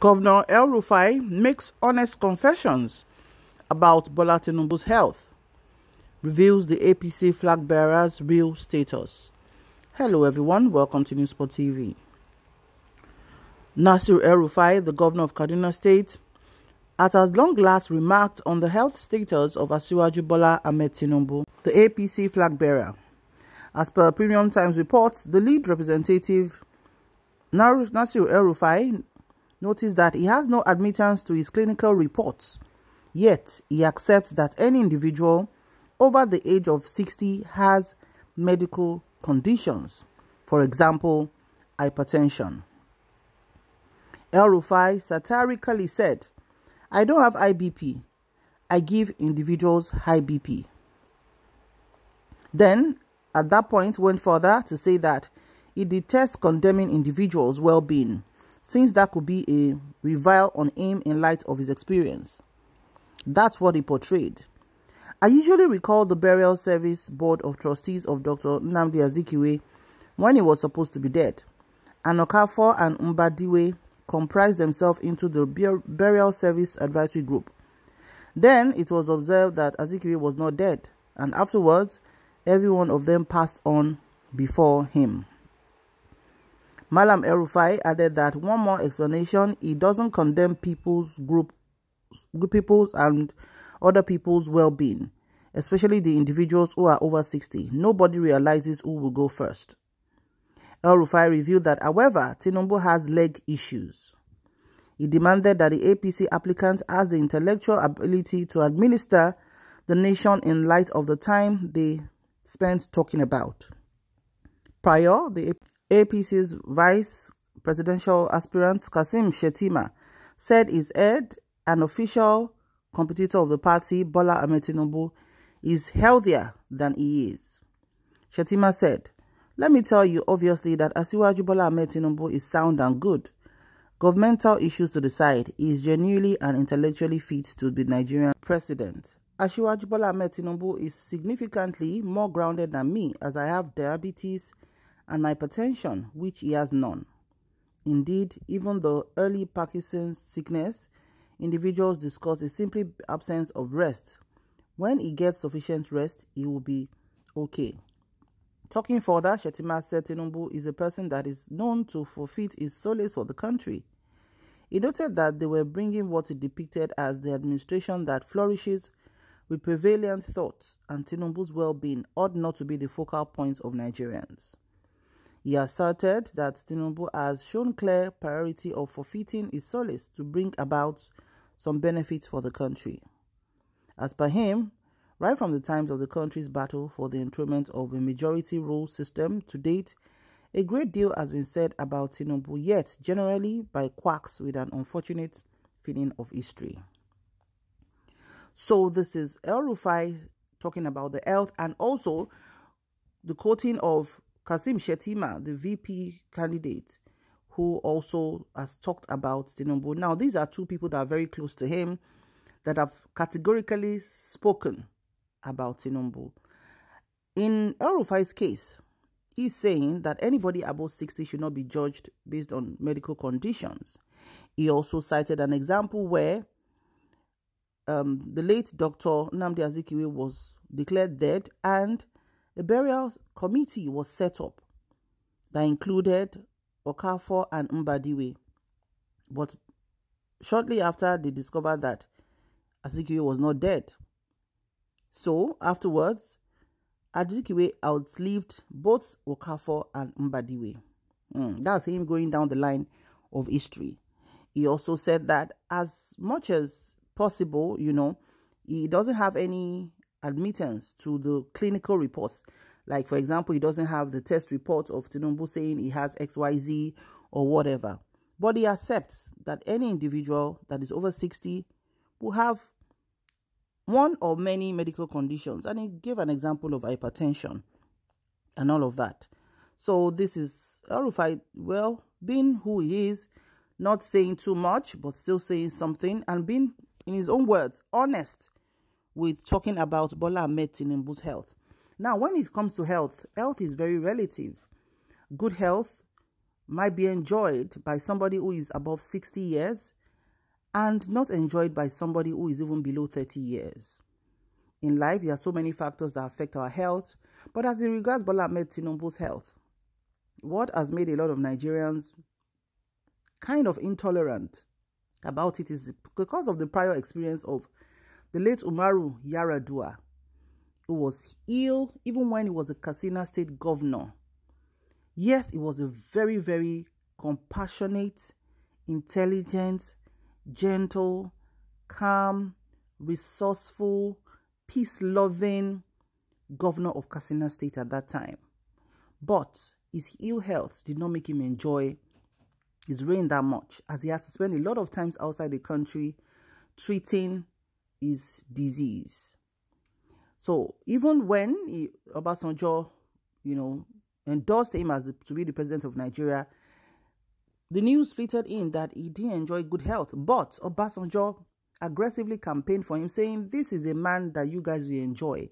Governor Rufai makes honest confessions about Bola Tinubu's health, reveals the APC flag bearer's real status. Hello everyone, welcome to Newsport TV. Nasir El-Rufai, the governor of Kaduna State, at long last remarked on the health status of Asiwaju Bola Ahmed Tinubu, the APC flag bearer. As per Premium Times reports, the lead representative, Nasir El-Rufai, noticed that he has no admittance to his clinical reports, yet he accepts that any individual over the age of 60 has medical conditions, for example, hypertension. El-Rufai satirically said, "I don't have high BP. I give individuals high BP." Then, at that point, went further to say that he detests condemning individuals' well-being, since that could be a revile on him in light of his experience. That's what he portrayed. I usually recall the Burial Service Board of Trustees of Dr. Nnamdi Azikiwe when he was supposed to be dead, and Okafor and Mbadiwe comprised themselves into the Burial Service Advisory Group. Then it was observed that Azikiwe was not dead, and afterwards, every one of them passed on before him. Malam El-Rufai added that one more explanation: he doesn't condemn people's and other people's well-being, especially the individuals who are over 60. Nobody realizes who will go first. El-Rufai revealed that, however, Tinubu has leg issues. He demanded that the APC applicant has the intellectual ability to administer the nation in light of the time they spent talking about. Prior, the APC's vice presidential aspirant Kashim Shettima said his head, an official competitor of the party, Bola Ahmed Tinubu, is healthier than he is. Shettima said, "Let me tell you obviously that Asiwaju Bola Ahmed Tinubu is sound and good. Governmental issues to decide, he is genuinely and intellectually fit to be Nigerian president. Asiwaju Bola Ahmed Tinubu is significantly more grounded than me, as I have diabetes and hypertension, which he has none. Indeed, even the early Parkinson's sickness individuals discuss is simply absence of rest. When he gets sufficient rest, he will be okay." Talking further, Shettima said Tinubu is a person that is known to forfeit his solace for the country. He noted that they were bringing what he depicted as the administration that flourishes with prevalent thoughts, and Tinubu's well-being ought not to be the focal point of Nigerians. He asserted that Tinubu has shown clear priority of forfeiting his solace to bring about some benefit for the country. As per him, right from the times of the country's battle for the enthronement of a majority rule system to date, a great deal has been said about Tinubu, yet generally by quacks with an unfortunate feeling of history. So this is El-Rufai talking about the health, and also the quoting of Kashim Shettima, the VP candidate, who also has talked about Tinubu. Now, these are two people that are very close to him that have categorically spoken about Tinubu. In El-Rufai's case, he's saying that anybody above 60 should not be judged based on medical conditions. He also cited an example where the late Dr. Nnamdi Azikiwe was declared dead, and a burial committee was set up that included Okafor and Mbadiwe. But shortly after, they discovered that Azikiwe was not dead. So afterwards, Azikiwe outlived both Okafor and Mbadiwe. That's him going down the line of history. He also said that as much as possible, he doesn't have any admittance to the clinical reports. Like, for example, he doesn't have the test report of Tinubu saying he has XYZ or whatever. But he accepts that any individual that is over 60 will have one or many medical conditions. And he gave an example of hypertension and all of that. So this is El-Rufai, well, being who he is, not saying too much, but still saying something, and being, in his own words, honest with talking about Bola Ahmed Tinubu's health. Now, when it comes to health, health is very relative. Good health might be enjoyed by somebody who is above 60 years and not enjoyed by somebody who is even below 30 years. In life, there are so many factors that affect our health, but as it regards Bola Tinubu's health, what has made a lot of Nigerians kind of intolerant about it is because of the prior experience of the late Umaru Yar'Adua, who was ill even when he was a Katsina state governor. Yes, he was a very, very compassionate, intelligent, gentle, calm, resourceful, peace-loving governor of Katsina state at that time. But his ill health did not make him enjoy his reign that much, as he had to spend a lot of times outside the country treating his disease. So even when Obasanjo, endorsed him to be the president of Nigeria, the news filtered in that he didn't enjoy good health. But Obasanjo aggressively campaigned for him, saying, this is a man that you guys will enjoy.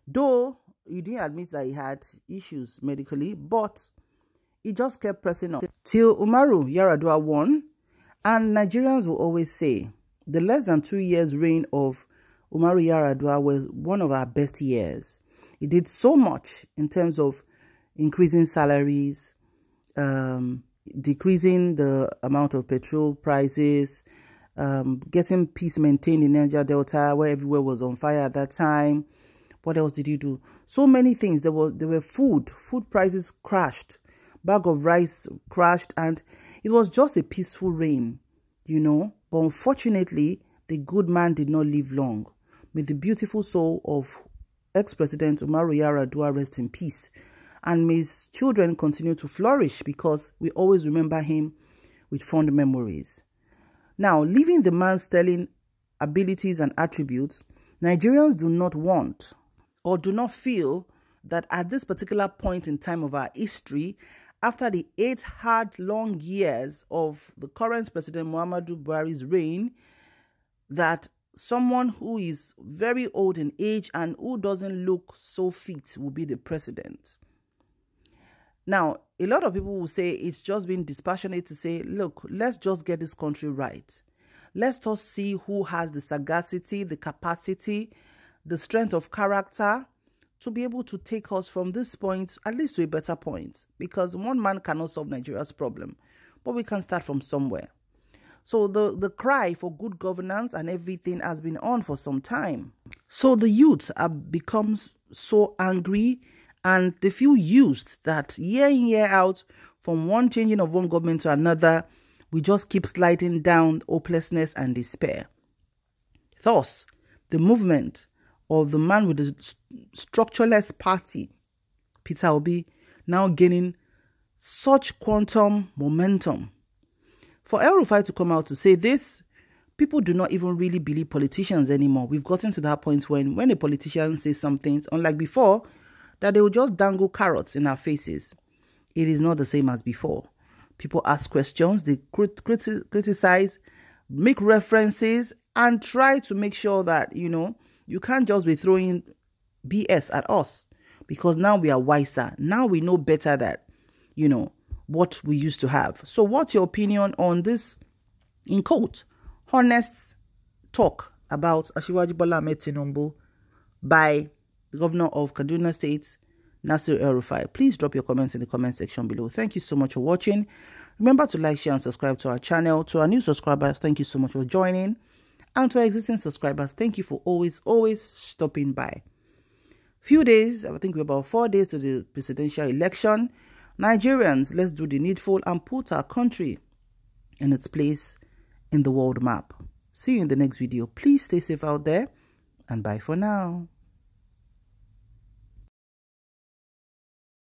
Though he didn't admit that he had issues medically, but he just kept pressing on till Umaru Yar'Adua won. And Nigerians will always say the less than 2 years reign of Umaru Yar'Adua was one of our best years. He did so much in terms of increasing salaries, decreasing the amount of petrol prices, getting peace maintained in Niger Delta, where everywhere was on fire at that time. What else did he do? So many things. There were food prices crashed, bag of rice crashed, and it was just a peaceful reign, But unfortunately, the good man did not live long. May the beautiful soul of ex-president Umaru Yar'Adua rest in peace, and may his children continue to flourish, because we always remember him with fond memories. Now, leaving the man's sterling abilities and attributes, Nigerians do not want or do not feel that at this particular point in time of our history, after the 8 hard, long years of the current President Muhammadu Buhari's reign, that someone who is very old in age and who doesn't look so fit will be the president. Now, a lot of people will say it's just being dispassionate to say, look, let's just get this country right. Let's just see who has the sagacity, the capacity, the strength of character to be able to take us from this point at least to a better point. Because one man cannot solve Nigeria's problem, but we can start from somewhere. So the cry for good governance and everything has been on for some time. So the youth have become so angry, and they feel used that year in, year out, from one changing of one government to another, we just keep sliding down hopelessness and despair. Thus, the movement of the man with the structureless party, Peter Obi, now gaining such quantum momentum. For Rufai to come out to say this, people do not even really believe politicians anymore. We've gotten to that point when a politician says some things, unlike before, that they will just dangle carrots in our faces. It is not the same as before. People ask questions, they criticize, make references, and try to make sure that, you can't just be throwing BS at us, because now we are wiser. Now we know better that, what we used to have. So what's your opinion on this, in quote, honest talk about Asiwaju Bola Tinubu by the governor of Kaduna State, Nasir El-Rufai? Please drop your comments in the comment section below. Thank you so much for watching. Remember to like, share, and subscribe to our channel. To our new subscribers, thank you so much for joining. And to our existing subscribers, thank you for always stopping by. Few days, I think we're about 4 days to the presidential election. Nigerians, let's do the needful and put our country in its place in the world map. See you in the next video. Please stay safe out there, and bye for now.